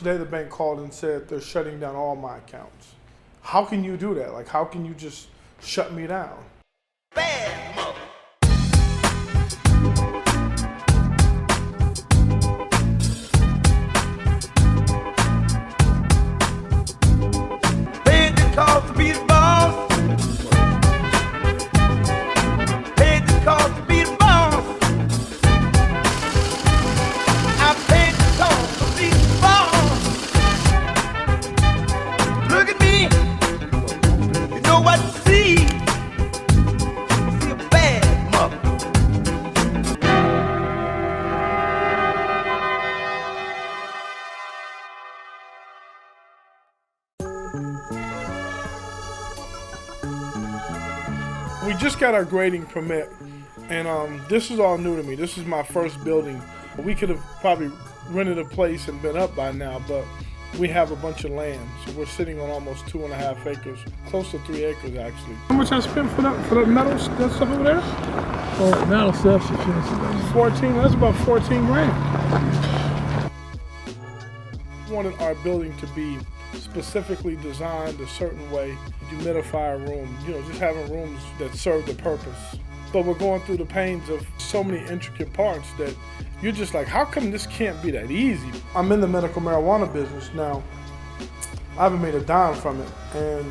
Today the bank called and said they're shutting down all my accounts. How can you do that? Like, how can you just shut me down? Bad mother. Paid the cost to be the boss. Paid the cost to be the boss. I paid the cost to be the boss. Look at me. You know what to see. See a bad mother. We just got our grading permit, and this is all new to me. This is my first building. We could have probably rented a place and been up by now, but we have a bunch of land, so we're sitting on almost 2.5 acres, close to 3 acres actually. How much I spent for the metal that stuff over there? Oh, metal self-sufficiency. 14. That's about 14 grand. We wanted our building to be specifically designed a certain way, humidify a room, just having rooms that serve the purpose. But we're going through the pains of so many intricate parts that you're just like, how come this can't be that easy? I'm in the medical marijuana business now. I haven't made a dime from it. And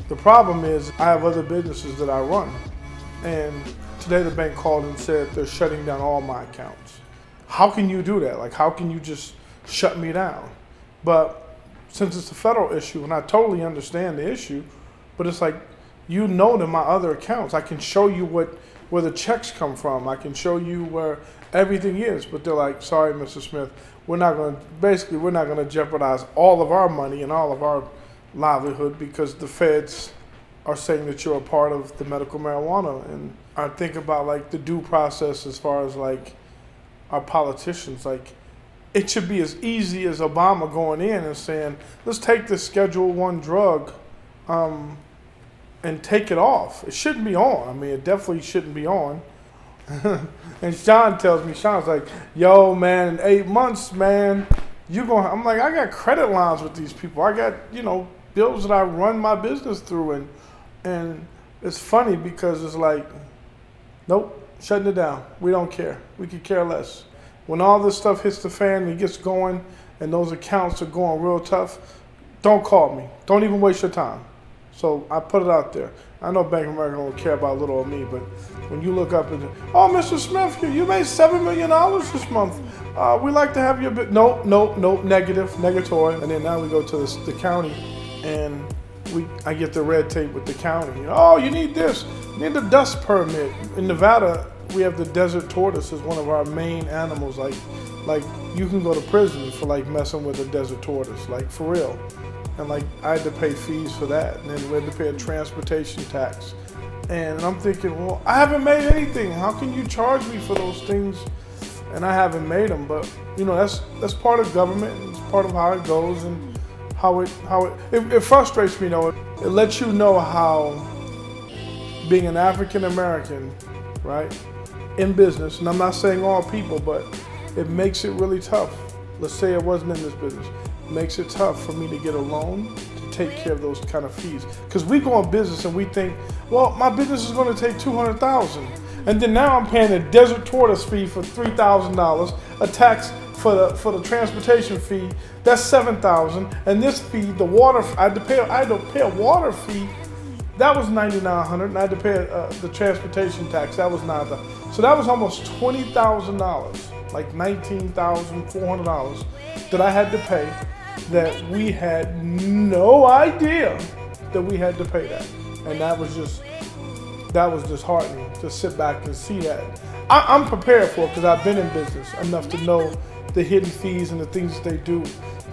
the problem is I have other businesses that I run. And today the bank called and said they're shutting down all my accounts. How can you do that? Like, how can you just shut me down? But since it's a federal issue, and I totally understand the issue, but it's like, that my other accounts, I can show you where the checks come from. I can show you where everything is, but they're like, sorry, Mr. Smith, we're not going to jeopardize all of our money and all of our livelihood because the feds are saying that you're a part of the medical marijuana. And I think about like the due process as far as like our politicians, like it should be as easy as Obama going in and saying, let's take this Schedule I drug and take it off. It shouldn't be on. I mean, it definitely shouldn't be on. And Sean's like, yo, man, in 8 months, man, I'm like, I got credit lines with these people. I got, bills that I run my business through. And it's funny because it's like, nope, shutting it down. We don't care. We could care less. When all this stuff hits the fan and it gets going and those accounts are going real tough, don't call me. Don't even waste your time. So I put it out there. I know Bank of America don't care about little old me, but when you look up and, oh, Mr. Smith, you made $7 million this month. We like to have your bit. Nope, negatory. And then now we go to the county, and I get the red tape with the county. Oh, you need this. You need the dust permit. In Nevada, we have the desert tortoise as one of our main animals. Like you can go to prison for like messing with a desert tortoise, like for real. And like I had to pay fees for that, and then we had to pay a transportation tax. And I'm thinking, well, I haven't made anything. How can you charge me for those things? And I haven't made them, but that's part of government. It's part of how it goes and how it frustrates me though. It lets you know how being an African American, right, in business, and I'm not saying all people, but it makes it really tough. Let's say I wasn't in this business. Makes it tough for me to get a loan to take care of those kind of fees. Because we go in business and we think, well, my business is going to take $200,000, and then now I'm paying a desert tortoise fee for $3,000, a tax for the transportation fee, that's $7,000, and this fee, the water, I had to pay a water fee, that was $9,900, and I had to pay the transportation tax, that was $9,000. So that was almost $20,000, like $19,400 that I had to pay. That we had no idea that we had to pay that. And that was just heartening to sit back and see that. I'm prepared for it because I've been in business enough to know the hidden fees and the things that they do.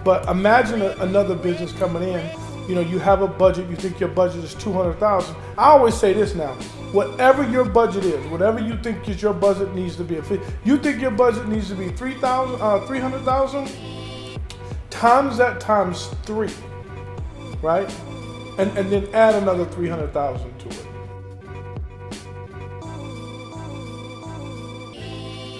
But imagine another business coming in, you have a budget, you think your budget is $200,000. I always say this now, whatever your budget is, whatever you think is your budget needs to be, if you think your budget needs to be $300,000, times that times 3, right? And then add another $300,000 to it.